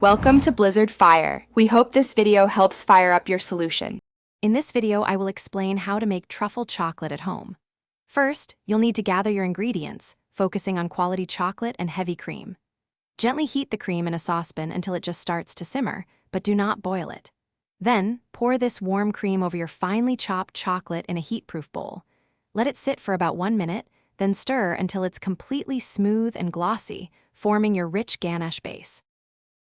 Welcome to Blizzard Fire. We hope this video helps fire up your solution. In this video, I will explain how to make truffle chocolate at home. First, you'll need to gather your ingredients, focusing on quality chocolate and heavy cream. Gently heat the cream in a saucepan until it just starts to simmer, but do not boil it. Then, pour this warm cream over your finely chopped chocolate in a heat-proof bowl. Let it sit for about 1 minute, then stir until it's completely smooth and glossy, forming your rich ganache base.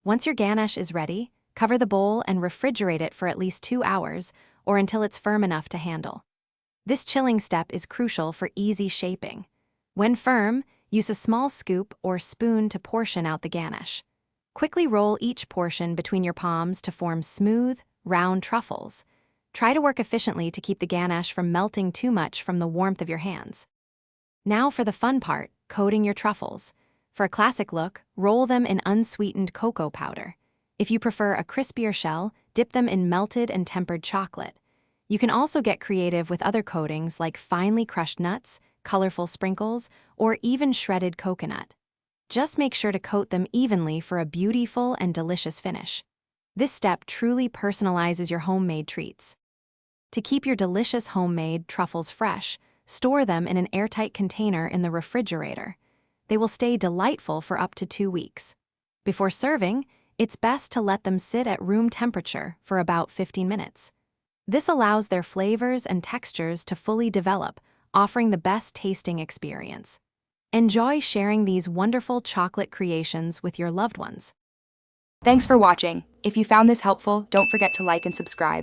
Once your ganache is ready, cover the bowl and refrigerate it for at least 2 hours or until it's firm enough to handle. This chilling step is crucial for easy shaping. When firm, use a small scoop or spoon to portion out the ganache. Quickly roll each portion between your palms to form smooth, round truffles. Try to work efficiently to keep the ganache from melting too much from the warmth of your hands. Now for the fun part, coating your truffles. For a classic look, roll them in unsweetened cocoa powder. If you prefer a crispier shell, dip them in melted and tempered chocolate. You can also get creative with other coatings like finely crushed nuts, colorful sprinkles, or even shredded coconut. Just make sure to coat them evenly for a beautiful and delicious finish. This step truly personalizes your homemade treats. To keep your delicious homemade truffles fresh, store them in an airtight container in the refrigerator. They will stay delightful for up to 2 weeks. Before serving, it's best to let them sit at room temperature for about 15 minutes. This allows their flavors and textures to fully develop, offering the best tasting experience. Enjoy sharing these wonderful chocolate creations with your loved ones. Thanks for watching. If you found this helpful, don't forget to like and subscribe.